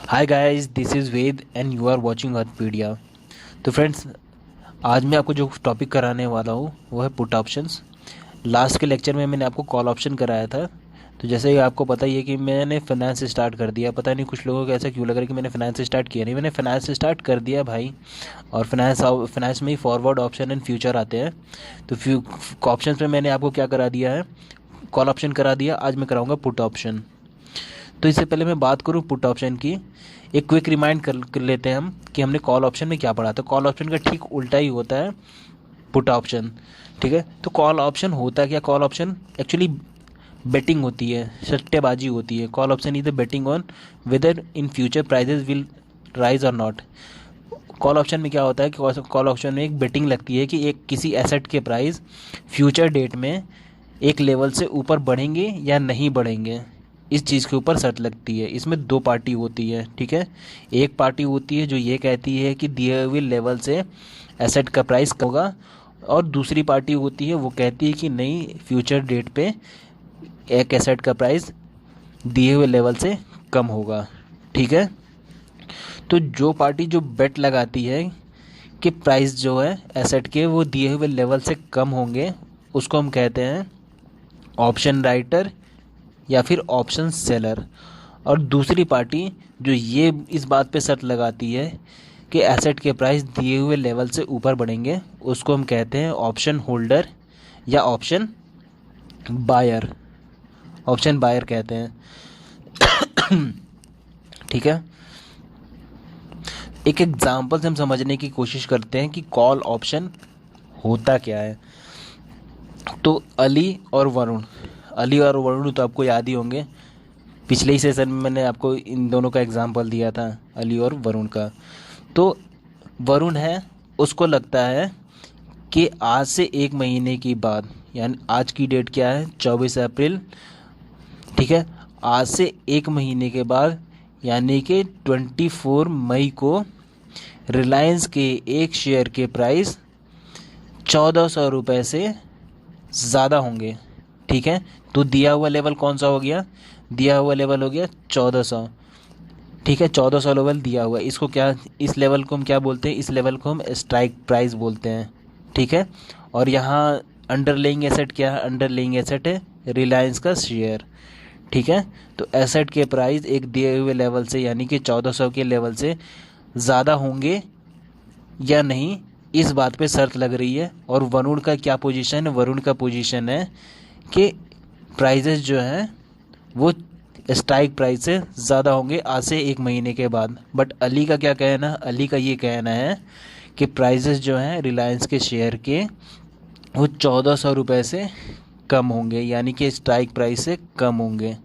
Hi guys, this is Ved and you are watching Earthpedia. तो friends, आज मैं आपको जो टॉपिक कराने वाला हूँ वो है पुट ऑप्शंस। लास्ट के लेक्चर में मैंने आपको कॉल ऑप्शन कराया था। तो जैसे ही आपको पता ही है कि मैंने फाइनेंस स्टार्ट कर दिया। पता नहीं कुछ लोगों को ऐसा क्यों लग रहा है कि मैंने फाइनेंस स्टार्ट किया। नहीं, मैंने फाइनेंस स्टार्ट कर दिया भाई। और फाइनेंस में ही फॉरवर्ड ऑप्शन एंड फ्यूचर आते हैं। तो ऑप्शन में मैंने आपको क्या करा दिया है, कॉल ऑप्शन करा दिया। आज मैं कराऊंगा पुट ऑप्शन। तो इससे पहले मैं बात करूं पुट ऑप्शन की, एक क्विक रिमाइंड कर लेते हैं हम कि हमने कॉल ऑप्शन में क्या पढ़ा था। कॉल ऑप्शन का ठीक उल्टा ही होता है पुट ऑप्शन। ठीक है, तो कॉल ऑप्शन होता क्या? कॉल ऑप्शन एक्चुअली बेटिंग होती है, सट्टेबाजी होती है। Call option is the betting on whether in future prices will rise और नॉट। कॉल ऑप्शन में क्या होता है कि कॉल ऑप्शन में एक बेटिंग लगती है कि एक किसी एसेट के प्राइस फ्यूचर डेट में एक लेवल से ऊपर बढ़ेंगे या नहीं बढ़ेंगे, इस चीज़ के ऊपर शर्त लगती है। इसमें दो पार्टी होती है। ठीक है, एक पार्टी होती है जो ये कहती है कि दिए हुए लेवल से एसेट का प्राइस कम होगा, और दूसरी पार्टी होती है वो कहती है कि नहीं, फ्यूचर डेट पे एक एसेट का प्राइस दिए हुए लेवल से कम होगा। ठीक है, तो जो पार्टी जो बेट लगाती है कि प्राइस जो है एसेट के वो दिए हुए लेवल से कम होंगे, उसको हम कहते हैं ऑप्शन राइटर या फिर ऑप्शन सेलर। और दूसरी पार्टी जो ये इस बात पे शर्त लगाती है कि एसेट के प्राइस दिए हुए लेवल से ऊपर बढ़ेंगे, उसको हम कहते हैं ऑप्शन होल्डर या ऑप्शन बायर। ऑप्शन बायर कहते हैं। ठीक है, एक एग्जांपल से हम समझने की कोशिश करते हैं कि कॉल ऑप्शन होता क्या है। तो अली और वरुण तो आपको याद ही होंगे। पिछले ही सेशन में मैंने आपको इन दोनों का एग्जांपल दिया था, अली और वरुण का। तो वरुण है, उसको लगता है कि आज से एक महीने की बाद, यानी आज की डेट क्या है, 24 अप्रैल। ठीक है, आज से एक महीने के बाद यानी कि 24 मई को रिलायंस के एक शेयर के प्राइस 1400 रुपये से ज़्यादा होंगे। ठीक है, तो दिया हुआ लेवल कौन सा हो गया? दिया हुआ लेवल हो गया 1400। ठीक है, 1400 लेवल दिया हुआ है। इसको क्या, इस लेवल को हम क्या बोलते हैं? इस लेवल को हम स्ट्राइक प्राइस बोलते हैं। ठीक है, और यहाँ अंडरलेइंग एसेट क्या है? अंडरलेइंग एसेट है रिलायंस का शेयर। ठीक है, तो एसेट के प्राइस एक दिए हुए लेवल से यानी कि 1400 के लेवल से ज़्यादा होंगे या नहीं, इस बात पे शर्त लग रही है। और वरुण का क्या पोजीशन है? वरुण का पोजीशन है कि प्राइजेस जो हैं वो स्ट्राइक प्राइस से ज़्यादा होंगे आज से एक महीने के बाद। बट अली का क्या कहना? अली का ये कहना है कि प्राइजेस जो हैं रिलायंस के शेयर के वो 1400 रुपये से कम होंगे, यानी कि स्ट्राइक प्राइस से कम होंगे।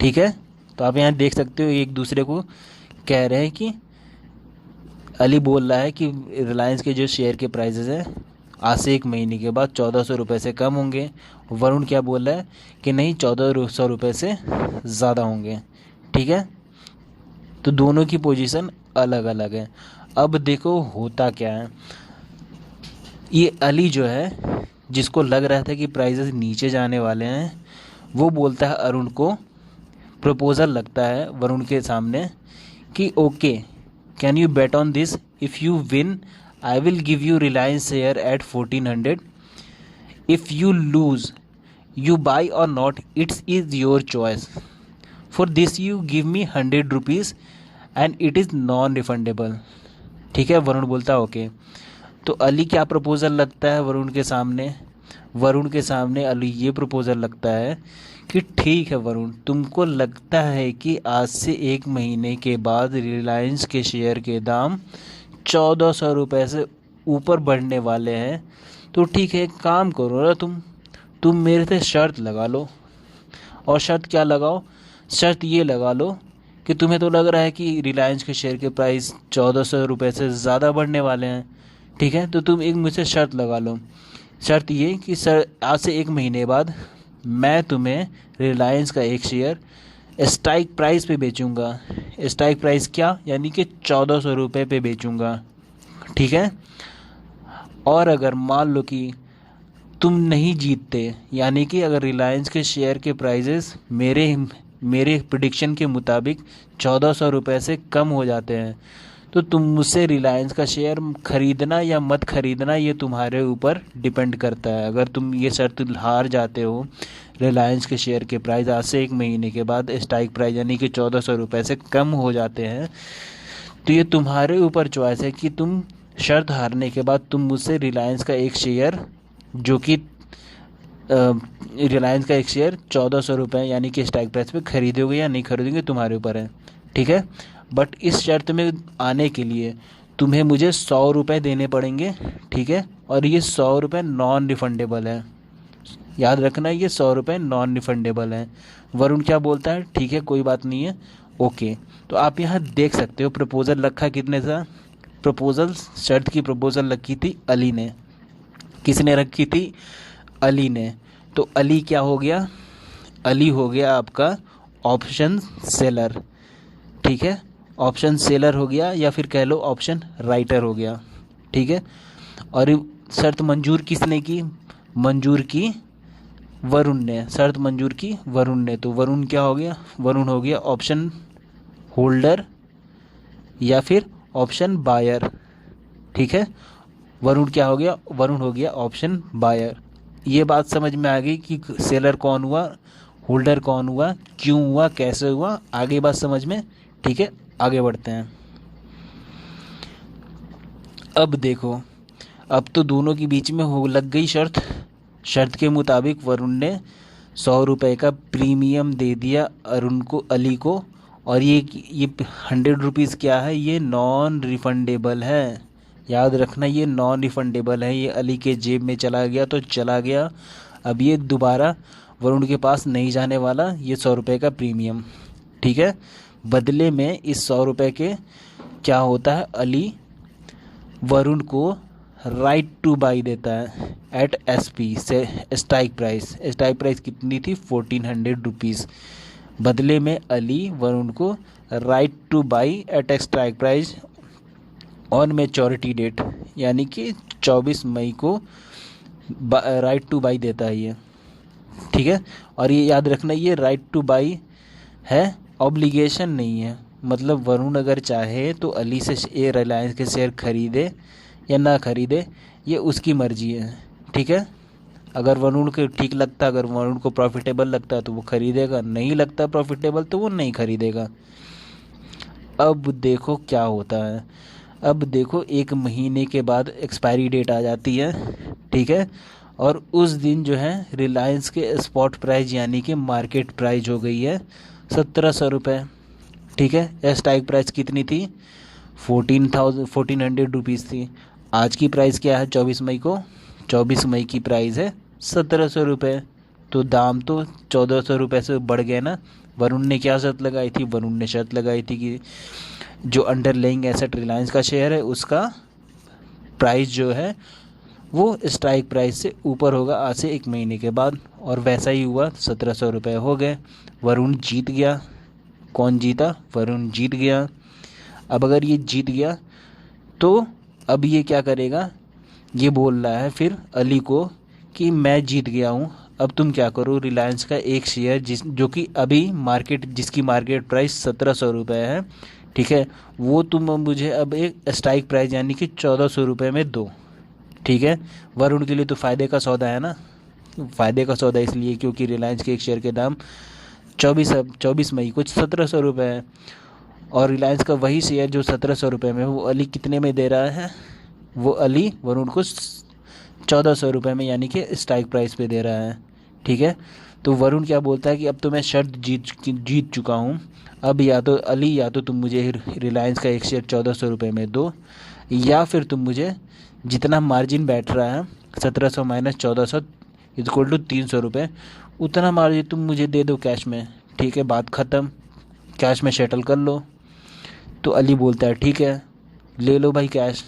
ठीक है, तो आप यहाँ देख सकते हो एक दूसरे को कह रहे हैं कि अली बोल रहा है कि रिलायंस के जो शेयर के प्राइजेस हैं आज से एक महीने के बाद 1400 रुपये से कम होंगे। वरुण क्या बोल रहा है कि नहीं, 1400 रुपये से ज़्यादा होंगे। ठीक है, तो दोनों की पोजीशन अलग अलग है। अब देखो होता क्या है। ये अली जो है, जिसको लग रहा था कि प्राइजेस नीचे जाने वाले हैं, वो बोलता है अरुण को, प्रपोज़ल लगता है वरुण के सामने कि okay, can you bet on this? If you win I will give you Reliance share at 1400. If you lose, you buy or not, it is your choice. For this you give me 100 rupees and it is non-refundable. ठीक है, वरुण बोलता है okay. तो अली क्या proposal लगता है वरुण के सामने? वरुण के सामने अली ये प्रपोज़ल लगता है कि ठीक है वरुण, तुमको लगता है कि आज से एक महीने के बाद रिलायंस के शेयर के दाम 1400 रुपये से ऊपर बढ़ने वाले हैं, तो ठीक है, एक काम करो ना, तुम मेरे से शर्त लगा लो। और शर्त क्या लगाओ? शर्त ये लगा लो कि तुम्हें तो लग रहा है कि रिलायंस के शेयर के प्राइस 1400 रुपये से ज़्यादा बढ़ने वाले हैं। ठीक है, तो तुम एक मुझसे शर्त लगा लो। शर्त ये कि सर, आज से एक महीने बाद मैं तुम्हें रिलायंस का एक शेयर स्ट्राइक प्राइस पे बेचूंगा। स्ट्राइक प्राइस क्या? यानी कि 1400 रुपये पे बेचूंगा। ठीक है, और अगर मान लो कि तुम नहीं जीतते, यानी कि अगर रिलायंस के शेयर के प्राइजेस मेरे प्रिडिक्शन के मुताबिक 1400 रुपये से कम हो जाते हैं, तो तुम मुझसे रिलायंस का शेयर खरीदना या मत खरीदना ये तुम्हारे ऊपर डिपेंड करता है। अगर तुम ये शर्त हार जाते हो, रिलायंस के शेयर के प्राइस आज से 1 महीने के बाद स्ट्राइक प्राइस यानी कि 1400 रुपये से कम हो जाते हैं, तो ये तुम्हारे ऊपर चॉइस है कि तुम शर्त हारने के बाद तुम मुझसे रिलायंस का एक शेयर जो कि रिलायंस का एक शेयर 1400 रुपये यानी कि स्ट्राइक प्राइस पे खरीदोगे या नहीं खरीदोगे, तुम्हारे ऊपर है, ठीक है। बट इस शर्त में आने के लिए तुम्हें मुझे 100 रुपये देने पड़ेंगे, ठीक है। और ये 100 रुपये नॉन रिफंडेबल है, याद रखना, ये 100 रुपये नॉन रिफंडेबल है। वरुण क्या बोलता है, ठीक है कोई बात नहीं है, ओके। तो आप यहाँ देख सकते हो प्रपोज़ल रखा कितने सा, प्रपोज़ल शर्त की प्रपोज़ल रखी थी अली ने। किसने रखी थी, अली ने। तो अली क्या हो गया, अली हो गया आपका ऑप्शन सेलर, ठीक है। ऑप्शन सेलर हो गया या फिर कह लो ऑप्शन राइटर हो गया, ठीक है। और शर्त मंजूर किसने की, मंजूर की वरुण ने, शर्त मंजूर की वरुण ने। तो वरुण क्या हो गया, वरुण हो गया ऑप्शन होल्डर या फिर ऑप्शन बायर, ठीक है। वरुण क्या हो गया, वरुण हो गया ऑप्शन बायर। ये बात समझ में आ गई कि सेलर कौन हुआ, होल्डर कौन हुआ, क्यों हुआ, कैसे हुआ, आगे बात समझ में, ठीक है। आगे बढ़ते हैं। अब देखो, अब तो दोनों के बीच में हो लग गई शर्त। शर्त के मुताबिक वरुण ने 100 रुपये का प्रीमियम दे दिया अरुण को, अली को। और ये 100 रुपीज़ क्या है, ये नॉन रिफंडेबल है, याद रखना ये नॉन रिफंडेबल है। ये अली के जेब में चला गया तो चला गया, अब ये दोबारा वरुण के पास नहीं जाने वाला ये 100 रुपये का प्रीमियम, ठीक है। बदले में इस 100 रुपये के क्या होता है, अली वरुण को राइट टू बाई देता है एट एसपी से स्ट्राइक प्राइस। स्ट्राइक प्राइस कितनी थी, 1400 रुपीज़। बदले में अली वरुण को right to buy at strike price on maturity date यानी कि 24 मई को राइट टू बाई देता है ये, ठीक है। और ये याद रखना ये राइट टू बाई है, ऑब्लिगेशन नहीं है। मतलब वरुण अगर चाहे तो अली से ये रिलायंस के शेयर खरीदे या ना खरीदे, ये उसकी मर्जी है, ठीक है। अगर वरुण को ठीक लगता, अगर वरुण को प्रॉफिटेबल लगता तो वो खरीदेगा, नहीं लगता प्रॉफिटेबल तो वो नहीं खरीदेगा। अब देखो क्या होता है, अब देखो 1 महीने के बाद एक्सपायरी डेट आ जाती है, ठीक है। और उस दिन जो है रिलायंस के स्पॉट प्राइस यानी कि मार्केट प्राइस हो गई है 1700 रुपये, ठीक है। स्ट्राइक प्राइस कितनी थी, 1400 रुपीज़ थी। आज की प्राइस क्या है, 24 मई को, 24 मई की प्राइस है 1700 रुपये। तो दाम तो 1400 रुपये से बढ़ गए ना। वरुण ने क्या शर्त लगाई थी, वरुण ने शर्त लगाई थी कि जो अंडरलाइंग एसेट रिलायंस का शेयर है उसका प्राइस जो है वो स्ट्राइक प्राइस से ऊपर होगा आज से 1 महीने के बाद। और वैसा ही हुआ, 1700 रुपये हो गए, वरुण जीत गया। कौन जीता, वरुण जीत गया। अब अगर ये जीत गया तो अब ये क्या करेगा, ये बोल रहा है फिर अली को कि मैं जीत गया हूँ, अब तुम क्या करो, रिलायंस का एक शेयर जो कि अभी जिसकी मार्केट प्राइस 1700 रुपये है, ठीक है, वो तुम मुझे अब एक स्ट्राइक प्राइस यानी कि 1400 रुपये में दो, ठीक है। वरुण के लिए तो फ़ायदे का सौदा है ना, फ़ायदे का सौदा इसलिए क्योंकि रिलायंस के एक शेयर के दाम 24 मई को 1700 रुपये है। और रिलायंस का वही शेयर जो 1700 रुपये में वो अली कितने में दे रहा है, वो अली वरुण को 1400 रुपये में यानी कि स्ट्राइक प्राइस पे दे रहा है, ठीक है। तो वरुण क्या बोलता है कि अब तो मैं शर्त जीत चुका हूँ, अब या तो अली या तो तुम मुझे रिलायंस का एक शेयर 1400 रुपये में दो, या फिर तुम मुझे जितना मार्जिन बैठ रहा है 1700 माइनस 1400 इक्वल टू 300 रुपये, उतना मार्जिन तुम मुझे दे दो कैश में, ठीक है, बात ख़त्म, कैश में सेटल कर लो। तो अली बोलता है ठीक है ले लो भाई कैश।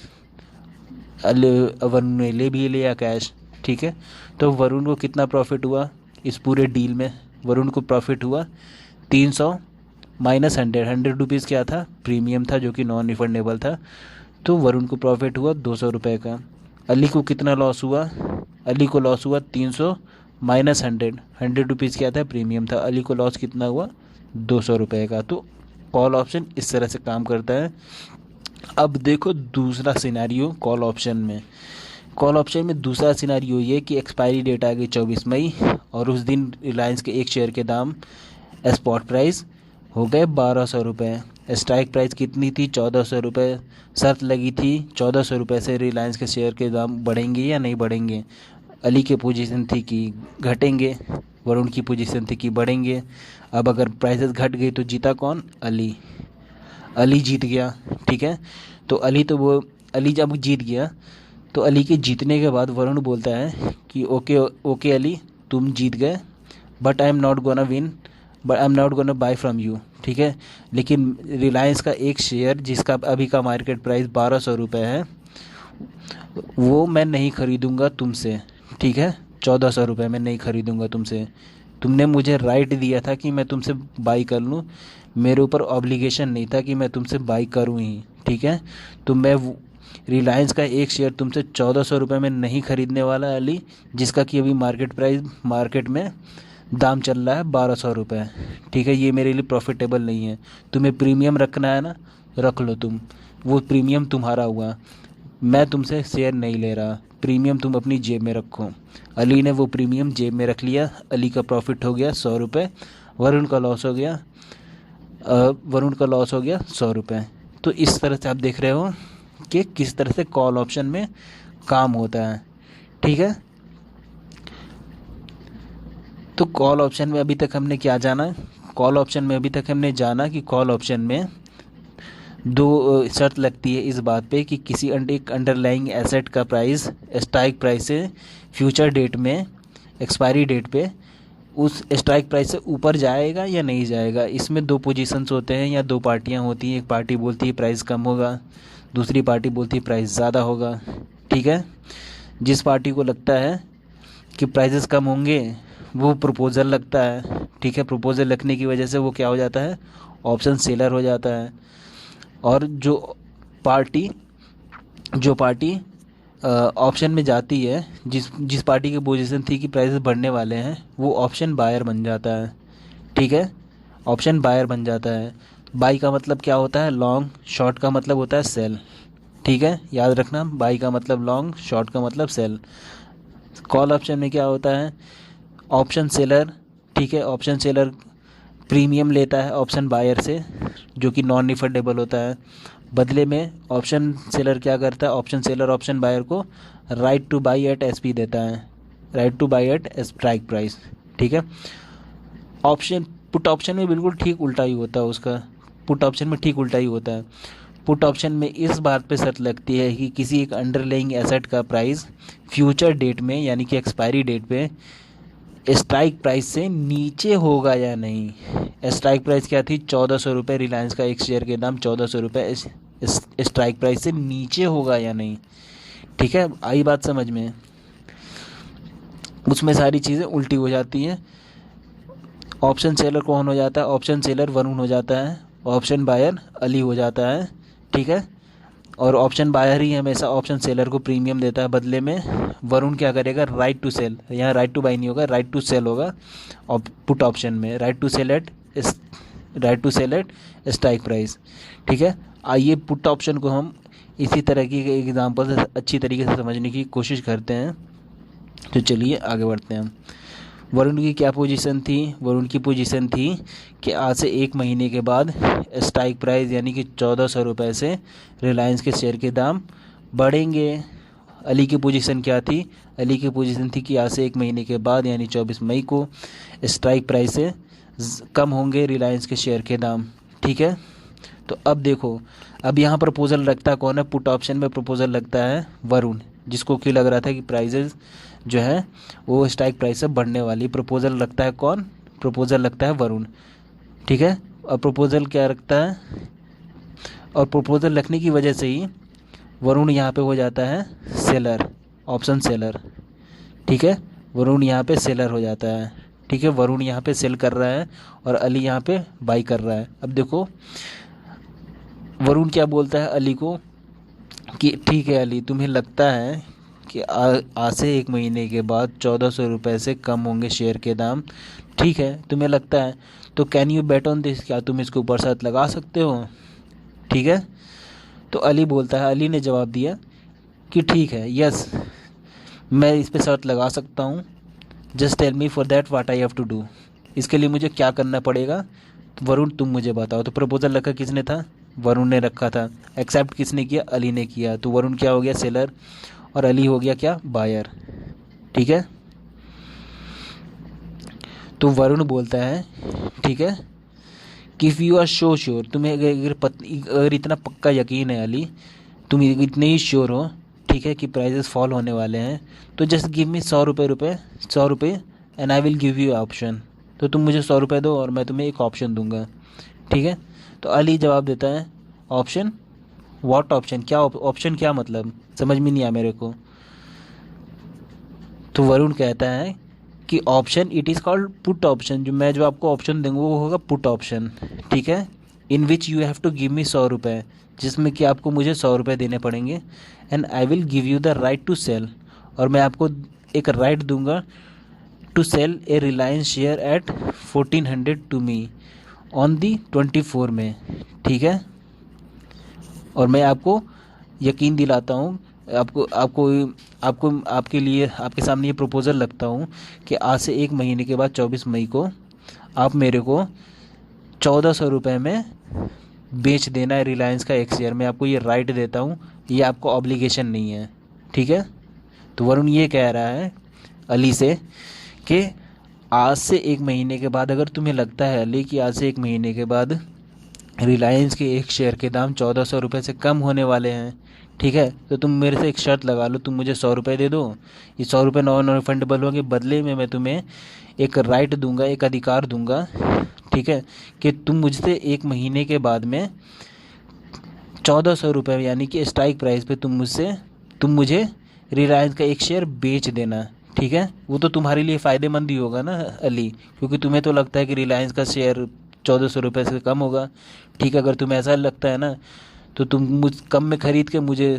वरुण ने ले भी लिया कैश, ठीक है। तो वरुण को कितना प्रॉफिट हुआ इस पूरे डील में, वरुण को प्रॉफिट हुआ 300 माइनस 100 रुपीज़ क्या था, प्रीमियम था जो कि नॉन रिफंडेबल था। तो वरुण को प्रॉफिट हुआ 200 रुपये का। अली को कितना लॉस हुआ, अली को लॉस हुआ 300 माइनस 100 रुपीज़ क्या था, प्रीमियम था। अली को लॉस कितना हुआ 200 रुपये का। तो कॉल ऑप्शन इस तरह से काम करता है। अब देखो दूसरा सिनेरियो कॉल ऑप्शन में। कॉल ऑप्शन में दूसरा सिनेरियो ये कि एक्सपायरी डेट आ गई 24 मई, और उस दिन रिलायंस के एक शेयर के दाम स्पॉट प्राइस हो गए 1200 रुपये। स्ट्राइक प्राइस कितनी थी? 1400 रुपये। शर्त लगी थी 1400 रुपये से रिलायंस के शेयर के दाम बढ़ेंगे या नहीं बढ़ेंगे। अली की पोजीशन थी कि घटेंगे, वरुण की पोजीशन थी कि बढ़ेंगे। अब अगर प्राइसेस घट गई तो जीता कौन? अली। अली जीत गया, ठीक है। तो अली जब जीत गया तो अली के जीतने के बाद वरुण बोलता है कि ओके ओके अली, तुम जीत गए, but I am not gonna win, but I am not gonna buy from you, ठीक है। लेकिन रिलायंस का एक शेयर जिसका अभी का मार्केट प्राइस 1200 रुपये है, वो मैं नहीं खरीदूंगा तुमसे, ठीक है। 1400 रुपये में नहीं खरीदूंगा तुमसे। तुमने मुझे राइट दिया था कि मैं तुमसे बाई कर लूँ, मेरे ऊपर ऑब्लिगेशन नहीं था कि मैं तुमसे बाई करूँ ही, ठीक है। तो मैं रिलायंस का एक शेयर तुमसे 1400 रुपये में नहीं खरीदने वाला अली, जिसका कि अभी मार्केट में दाम चल रहा है 1200 रुपये, ठीक है। ये मेरे लिए प्रॉफिटेबल नहीं है। तुम्हें प्रीमियम रखना है ना, रख लो तुम, वो प्रीमियम तुम्हारा हुआ, मैं तुमसे शेयर नहीं ले रहा, प्रीमियम तुम अपनी जेब में रखो। अली ने वो प्रीमियम जेब में रख लिया। अली का प्रॉफिट हो गया 100 रुपये, वरुण का लॉस हो गया 100 रुपये। तो इस तरह से आप देख रहे हो कि किस तरह से कॉल ऑप्शन में काम होता है, ठीक है। तो कॉल ऑप्शन में अभी तक हमने क्या जाना? कॉल ऑप्शन में अभी तक हमने जाना कि कॉल ऑप्शन में दो शर्त लगती है इस बात पे कि किसी एक अंडरलाइंग एसेट का प्राइस स्ट्राइक प्राइस से फ्यूचर डेट में, एक्सपायरी डेट पे उस स्ट्राइक प्राइस से ऊपर जाएगा या नहीं जाएगा। इसमें दो पोजीशंस होते हैं या दो पार्टियां होती हैं। एक पार्टी बोलती है प्राइस कम होगा, दूसरी पार्टी बोलती है प्राइस ज़्यादा होगा, ठीक है। जिस पार्टी को लगता है कि प्राइसेस कम होंगे वो प्रपोज़ल लगता है, ठीक है। प्रपोज़ल लगने की वजह से वो क्या हो जाता है? ऑप्शन सेलर हो जाता है। और जो पार्टी ऑप्शन में जाती है, जिस पार्टी की पोजीशन थी कि प्राइसेस बढ़ने वाले हैं, वो ऑप्शन बायर बन जाता है, ठीक है। ऑप्शन बायर बन जाता है। बाई का मतलब क्या होता है? लॉन्ग। शॉर्ट का मतलब होता है सेल, ठीक है। याद रखना, बाई का मतलब लॉन्ग, शॉर्ट का मतलब सेल। कॉल ऑप्शन में क्या होता है? ऑप्शन सेलर, ठीक है। ऑप्शन सेलर प्रीमियम लेता है ऑप्शन बायर से, जो कि नॉन रिफंडेबल होता है। बदले में ऑप्शन सेलर क्या करता है? ऑप्शन सेलर ऑप्शन बायर को right to buy at SP देता है, right to buy at strike price, ठीक है। पुट ऑप्शन में बिल्कुल ठीक उल्टा ही होता है उसका। पुट ऑप्शन में ठीक उल्टा ही होता है। पुट ऑप्शन में इस बात पे शर्त लगती है कि किसी एक अंडरलाइंग एसेट का प्राइस फ्यूचर डेट में, यानी कि एक्सपायरी डेट पे स्ट्राइक प्राइस से नीचे होगा या नहीं। स्ट्राइक प्राइस क्या थी? 1400 रुपये। रिलायंस का एक शेयर के दाम 1400 रुपये। स्ट्राइक प्राइस से नीचे होगा या नहीं, ठीक है। आई बात समझ में? उसमें सारी चीज़ें उल्टी हो जाती हैं। ऑप्शन सेलर कौन हो जाता है? ऑप्शन सेलर वरुण हो जाता है, ऑप्शन बायर अली हो जाता है, ठीक है। और ऑप्शन बायर ही हमेशा ऑप्शन सेलर को प्रीमियम देता है। बदले में वरुण क्या करेगा? राइट टू सेल, यहाँ राइट टू बाई नहीं होगा, राइट टू सेल होगा। और पुट ऑप्शन में right to sell at strike price, ठीक है। आइए पुट ऑप्शन को हम इसी तरह की एग्जांपल से अच्छी तरीके से समझने की कोशिश करते हैं। तो चलिए आगे बढ़ते हैं। वरुण की क्या पोजीशन थी? वरुण की पोजीशन थी कि आज से 1 महीने के बाद स्ट्राइक प्राइस यानी कि 1400 रुपये से रिलायंस के शेयर के दाम बढ़ेंगे। अली की पोजीशन क्या थी? अली की पोजीशन थी कि आज से 1 महीने के बाद यानी 24 मई को स्ट्राइक प्राइस से कम होंगे रिलायंस के शेयर के दाम, ठीक है। तो अब देखो, अब यहाँ प्रपोजल लगता कौन है? पुट ऑप्शन में प्रपोजल लगता है वरुण, जिसको कि लग रहा था कि प्राइजेस जो है वो स्ट्राइक प्राइस से बढ़ने वाली। प्रपोजल लगता है कौन? प्रपोजल लगता है वरुण, ठीक है। और प्रपोजल क्या रखता है? और प्रपोजल रखने की वजह से ही वरुण यहाँ पे हो जाता है सेलर, ऑप्शन सेलर, ठीक है। वरुण यहाँ पे सेलर हो जाता है, ठीक है। वरुण यहाँ पे सेल कर रहा है और अली यहाँ पे बाई कर रहा है। अब देखो वरुण क्या बोलता है अली को कि ठीक है अली, तुम्हें लगता है कि आज से एक महीने के बाद 1400 रुपये से कम होंगे शेयर के दाम। ठीक है, तुम्हें लगता है तो can you bet on this, क्या तुम इसके ऊपर शर्त लगा सकते हो? ठीक है, तो अली बोलता है, अली ने जवाब दिया कि ठीक है, यस मैं इस पे शर्त लगा सकता हूँ। Just tell me for that what I have to do, इसके लिए मुझे क्या करना पड़ेगा? तो वरुण तुम मुझे बताओ। तो प्रपोजल रखा किसने था? वरुण ने रखा था। एक्सेप्ट किसने किया? अली ने किया। तो वरुण क्या हो गया? सेलर, और अली हो गया क्या? बायर। ठीक है, तो वरुण बोलता है ठीक है कि if you are so sure, तुम्हें अगर इतना पक्का यकीन है अली, तुम इतने ही श्योर हो ठीक है कि प्राइजेस फॉल होने वाले हैं, तो जस्ट गिव मी 100 रुपये and I will give you option. तो तुम मुझे 100 रुपये दो और मैं तुम्हें एक ऑप्शन दूंगा। ठीक है, तो अली जवाब देता है ऑप्शन? What option? क्या ऑप्शन? क्या मतलब? समझ में नहीं आया मेरे को। तो वरुण कहता है कि option it is called put option, जो आपको ऑप्शन देंगे वो होगा पुट ऑप्शन। ठीक है, in which you have to give me 100 रुपये, जिसमें कि आपको मुझे 100 रुपये देने पड़ेंगे। And I will give you the right to sell, और मैं आपको एक राइट दूंगा to sell a Reliance share at 1400 to me on the 24 में। ठीक है, और मैं आपको यकीन दिलाता हूँ, आपको आपको आपको आपके लिए आपके सामने ये प्रपोज़ल रखता हूँ कि आज से एक महीने के बाद 24 मई को आप मेरे को 1400 रुपये में बेच देना है रिलायंस का एक शेयर। मैं आपको ये राइट देता हूँ, ये आपको ऑब्लिगेशन नहीं है। ठीक है, तो वरुण ये कह रहा है अली से कि आज से एक महीने के बाद अगर तुम्हें लगता है अली कि आज से एक महीने के बाद रिलायंस के एक शेयर के दाम 1400 रुपये से कम होने वाले हैं, ठीक है, तो तुम मेरे से एक शर्त लगा लो, तुम मुझे 100 रुपये दे दो। ये 100 रुपये नॉन रिफंडेबल होंगे, बदले में मैं तुम्हें एक राइट दूंगा, एक अधिकार दूंगा। ठीक है, कि तुम मुझसे एक महीने के बाद में 1400 रुपये यानी कि स्ट्राइक प्राइस पे तुम मुझे रिलायंस का एक शेयर बेच देना। ठीक है, वो तो तुम्हारे लिए फ़ायदेमंद ही होगा ना अली, क्योंकि तुम्हें तो लगता है कि रिलायंस का शेयर 1400 रुपये से कम होगा। ठीक है, अगर तुम्हें ऐसा लगता है ना, तो तुम मुझ कम में ख़रीद के मुझे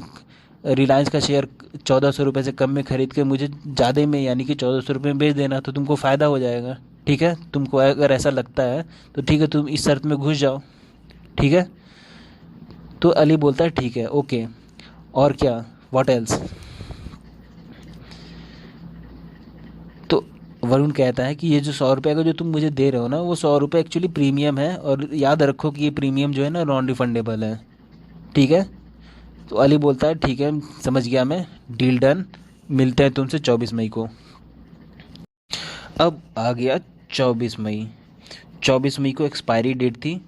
रिलायंस का शेयर 1400 रुपये से कम में ख़रीद के मुझे ज़्यादा में यानी कि 1400 रुपये में बेच देना, तो तुमको फ़ायदा हो जाएगा। ठीक है, तुमको अगर ऐसा लगता है तो ठीक है, तुम इस शर्त में घुस जाओ। ठीक है, तो अली बोलता है ठीक है, ओके, और क्या, व्हाट एल्स? तो वरुण कहता है कि ये जो 100 रुपये का जो तुम मुझे दे रहे हो ना, वो 100 रुपये एक्चुअली प्रीमियम है, और याद रखो कि ये प्रीमियम जो है ना नॉन रिफंडेबल है। ठीक है, तो अली बोलता है ठीक है, समझ गया मैं, डील डन, मिलते हैं तुमसे 24 मई को। अब आ गया 24 मई। 24 मई को एक्सपायरी डेट थी।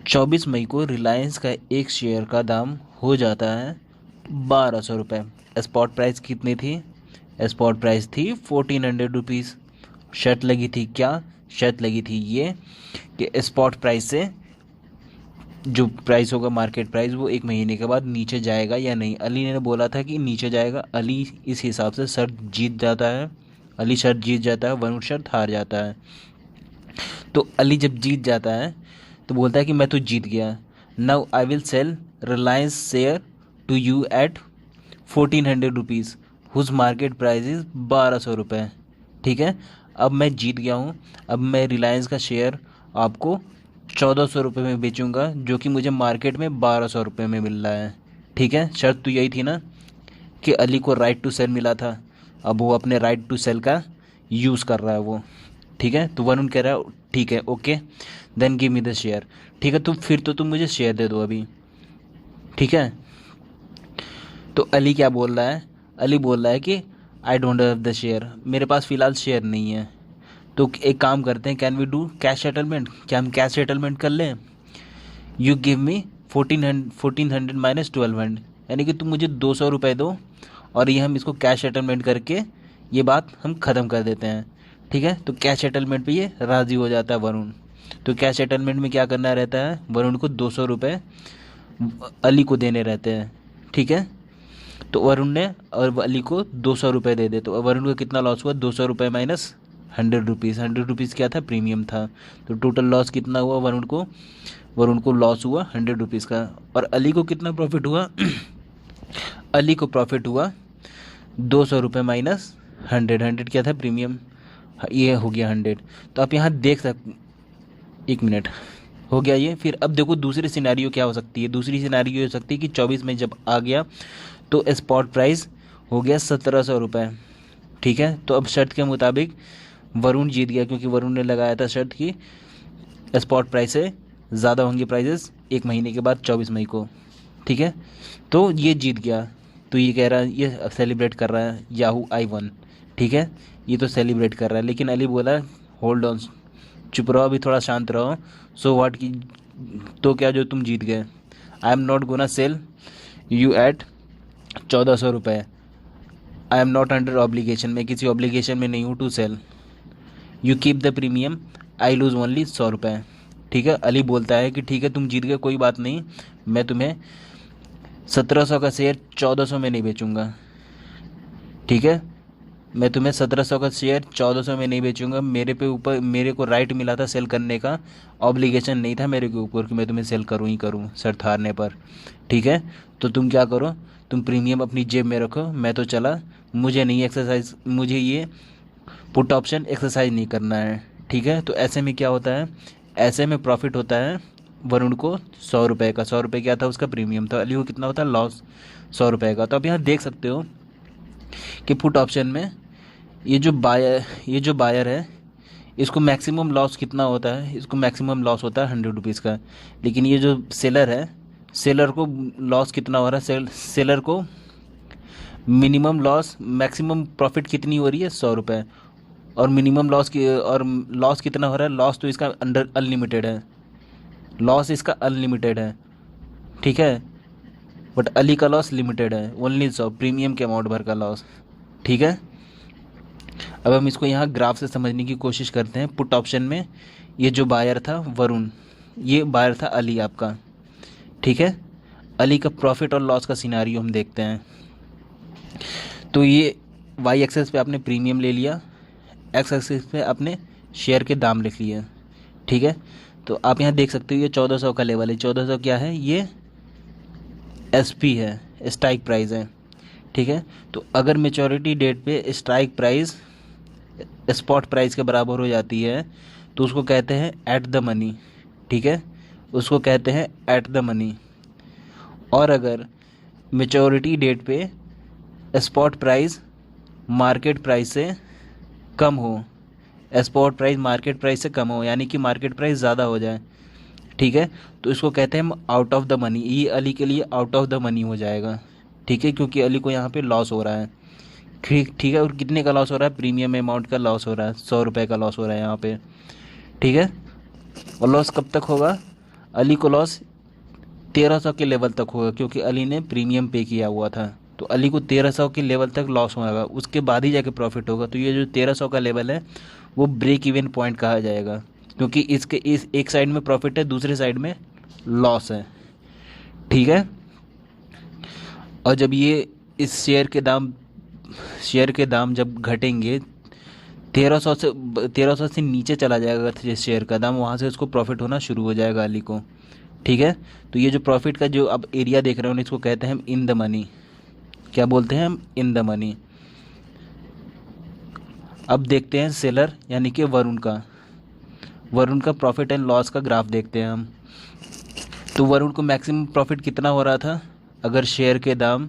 24 मई को रिलायंस का एक शेयर का दाम हो जाता है 1200 रुपये। स्पॉट प्राइस कितनी थी? स्पॉट प्राइस थी 1400 रुपीज़। शर्त लगी थी क्या? शर्त लगी थी ये कि स्पॉट प्राइस से जो प्राइस होगा मार्केट प्राइस, वो एक महीने के बाद नीचे जाएगा या नहीं। अली ने बोला था कि नीचे जाएगा। अली इस हिसाब से शर्त जीत जाता है। अली शर्त जीत जाता है, वरुण शर्त हार जाता है। तो अली जब जीत जाता है तो बोलता है कि मैं तो जीत गया। Now I will sell Reliance share to you at 1400 rupees whose market price is 1200 रुपये। ठीक है, अब मैं जीत गया हूँ। अब मैं रिलायंस का शेयर आपको 1400 रुपये में बेचूंगा, जो कि मुझे मार्केट में 1200 रुपये में मिल रहा है। ठीक है, शर्त तो यही थी ना कि अली को राइट टू सेल मिला था, अब वो अपने राइट टू सेल का यूज़ कर रहा है वो। ठीक है, तो वरुण कह रहा है ठीक है, okay, then give me the share. ठीक है, तुम मुझे शेयर दे दो अभी। ठीक है, तो अली क्या बोल रहा है? अली बोल रहा है कि I don't have the share, मेरे पास फ़िलहाल शेयर नहीं है। तो एक काम करते हैं, can we do cash settlement? क्या हम कैश सेटलमेंट कर लें? यू गिव मी 1400 माइनस 1200, यानी कि तुम मुझे 200 रुपये दो, और ये हम इसको कैश सेटलमेंट करके ये बात हम ख़त्म कर देते हैं। ठीक है, तो कैश सेटलमेंट पे ये राज़ी हो जाता है वरुण। तो कैश सेटलमेंट में क्या करना रहता है? वरुण को 200 रुपये अली को देने रहते हैं। ठीक है, तो वरुण ने और अली को 200 रुपये दे दे, तो वरुण को कितना लॉस हुआ? 200 रुपये माइनस 100 रुपीज़। 100 रुपीज़ क्या था? प्रीमियम था। तो टोटल लॉस कितना हुआ वरुण को लॉस हुआ 100 रुपीज़ का। और अली को कितना प्रॉफिट हुआ? अली को प्रॉफिट हुआ 200 रुपये माइनस 100 क्या था प्रीमियम, ये हो गया 100। तो आप यहाँ देख 1 मिनट हो गया ये। फिर अब देखो दूसरी सिनेरियो क्या हो सकती है। दूसरी सिनेरियो हो सकती है कि 24 में जब आ गया तो स्पॉट प्राइस हो गया 1700 रुपये। ठीक है, तो अब शर्त के मुताबिक वरुण जीत गया, क्योंकि वरुण ने लगाया था शर्त की स्पॉट प्राइस से ज़्यादा होंगी प्राइजेस 1 महीने के बाद 24 मई को। ठीक है, तो ये जीत गया। तो ये कह रहा है, ये सेलिब्रेट कर रहा है याहू आई वन। ठीक है, ये तो सेलिब्रेट कर रहा है, लेकिन अली बोला होल्ड ऑन, चुप रहो अभी, थोड़ा शांत रहो। सो व्हाट की, तो क्या जो तुम जीत गए। I am not gonna sell you at 1400 रुपये। I am not under obligation, मैं किसी ऑब्लिगेशन में नहीं हूँ to sell. You keep the premium, I lose only 100 रुपये। ठीक है, अली बोलता है कि ठीक है तुम जीत गए, कोई बात नहीं, मैं तुम्हें 1700 का शेयर 1400 में नहीं बेचूंगा। ठीक है, मैं तुम्हें 1700 का शेयर 1400 में नहीं बेचूंगा। मेरे पे ऊपर मेरे को राइट मिला था सेल करने का, ऑब्लिगेशन नहीं था मेरे के ऊपर कि मैं तुम्हें सेल करूँ ही करूँ शर्त हारने पर। ठीक है, तो तुम क्या करो, तुम प्रीमियम अपनी जेब में रखो, मैं तो चला, मुझे नहीं एक्सरसाइज, मुझे ये पुट ऑप्शन एक्सरसाइज नहीं करना है। ठीक है, तो ऐसे में क्या होता है, ऐसे में प्रॉफिट होता है वरुण को 100 रुपये का। 100 रुपये क्या था, उसका प्रीमियम था। अली को कितना होता है, लॉस 100 रुपये का। तो आप यहाँ देख सकते हो कि पुट ऑप्शन में ये जो बायर है, इसको मैक्सिमम लॉस कितना होता है, इसको मैक्सिमम लॉस होता है 100 रुपीज़ का। लेकिन ये जो सेलर है, सेलर को लॉस कितना हो रहा है, सेलर को मिनिमम लॉस, मैक्सिमम प्रॉफिट कितनी हो रही है, 100 रुपये। और मिनिमम लॉस की, और लॉस कितना हो रहा है, लॉस तो इसका अंडर अनलिमिटेड है, लॉस इसका अनलिमिटेड है। ठीक है, बट अली का लॉस लिमिटेड है, ओनली 100 प्रीमियम के अमाउंट भर का लॉस। ठीक है, अब हम इसको यहाँ ग्राफ से समझने की कोशिश करते हैं। पुट ऑप्शन में ये जो बायर था वरुण, ये बायर था अली आपका। ठीक है, अली का प्रॉफिट और लॉस का सिनारियो हम देखते हैं। तो ये वाई एक्सेस पे आपने प्रीमियम ले लिया, एक्स एक्सेस पे आपने शेयर के दाम लिख लिए। ठीक है, तो आप यहाँ देख सकते हो ये 1400 का लेवल है। 1400 क्या है, ये एसपी है, स्ट्राइक प्राइस है। ठीक है, तो अगर मेचोरिटी डेट पे स्ट्राइक प्राइस स्पॉट प्राइस के बराबर हो जाती है तो उसको कहते हैं एट द मनी। ठीक है, उसको कहते हैं एट द मनी। और अगर मेचोरिटी डेट पे स्पॉट प्राइस मार्केट प्राइस से कम हो, स्पॉट प्राइस मार्केट प्राइस से कम हो, यानी कि मार्केट प्राइस ज़्यादा हो जाए, ठीक है, तो इसको कहते हैं आउट ऑफ द मनी। ये अली के लिए आउट ऑफ द मनी हो जाएगा। ठीक है, क्योंकि अली को यहाँ पे लॉस हो रहा है। ठीक है, और कितने का लॉस हो रहा है, प्रीमियम अमाउंट का लॉस हो रहा है, 100 रुपये का लॉस हो रहा है यहाँ पे। ठीक है, और लॉस कब तक होगा, अली को लॉस 1300 के लेवल तक होगा, क्योंकि अली ने प्रीमियम पे किया हुआ था। तो अली को 1300 के लेवल तक लॉस होगा, उसके बाद ही जाके प्रॉफिट होगा। तो ये जो 1300 का लेवल है वो ब्रेक इवन पॉइंट कहा जाएगा, क्योंकि इसके इस एक साइड में प्रॉफिट है, दूसरे साइड में लॉस है। ठीक है, और जब ये इस शेयर के दाम जब घटेंगे 1300 से नीचे चला जाएगा जिस शेयर का दाम, वहाँ से उसको प्रॉफिट होना शुरू हो जाएगा अली को। ठीक है, तो ये जो प्रॉफिट का जो अब एरिया देख रहे हो, इसको कहते हैं हम इन द मनी। क्या बोलते हैं हम, इन द मनी। अब देखते हैं सेलर यानी कि वरुण का प्रॉफिट एंड लॉस का ग्राफ देखते हैं हम। तो वरुण को मैक्सिमम प्रॉफिट कितना हो रहा था, अगर शेयर के दाम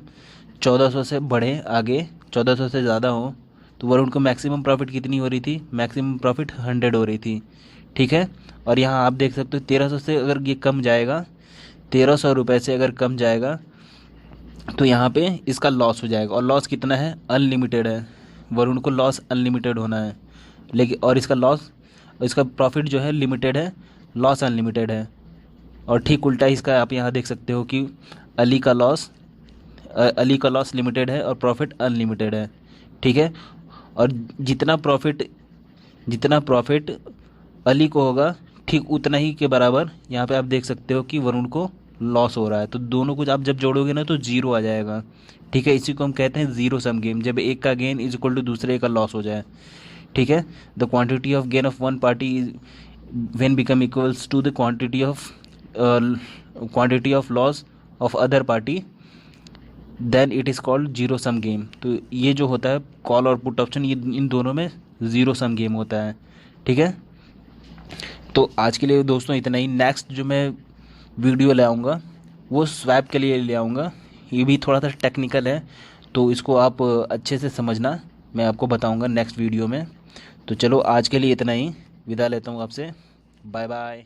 1400 से बढ़े, आगे 1400 से ज़्यादा हो, तो वरुण को मैक्सिमम प्रॉफिट कितनी हो रही थी, मैक्सिमम प्रॉफिट 100 हो रही थी। ठीक है, और यहाँ आप देख सकते हो 1300 से अगर ये कम जाएगा, 1300 रुपये से अगर कम जाएगा तो यहाँ पे इसका लॉस हो जाएगा। और लॉस कितना है, अनलिमिटेड है, वरुण को लॉस अनलिमिटेड होना है। लेकिन और इसका प्रॉफिट जो है लिमिटेड है, लॉस अनलिमिटेड है। और ठीक उल्टा इसका आप यहाँ देख सकते हो कि अली का लॉस लिमिटेड है और प्रॉफिट अनलिमिटेड है। ठीक है, और जितना प्रॉफिट अली को होगा ठीक उतना ही के बराबर यहाँ पे आप देख सकते हो कि वरुण को लॉस हो रहा है। तो दोनों को आप जब जोड़ोगे ना तो जीरो आ जाएगा। ठीक है, इसी को हम कहते हैं जीरो सम गेम, जब एक का गेन इज इक्वल टू दूसरे का लॉस हो जाए। ठीक है, the quantity of gain of one party when become equals to the quantity of loss of other party then it is called zero sum game. तो ये जो होता है कॉल और पुट ऑप्शन, ये इन दोनों में ज़ीरो सम गेम होता है। ठीक है, तो आज के लिए दोस्तों इतना ही। नेक्स्ट जो मैं वीडियो ले आऊँगा वो स्वैप के लिए ले आऊँगा। ये भी थोड़ा सा टेक्निकल है, तो इसको आप अच्छे से समझना, मैं आपको बताऊँगा नेक्स्ट वीडियो में। तो चलो आज के लिए इतना ही, विदा लेता हूँ आपसे। Bye bye.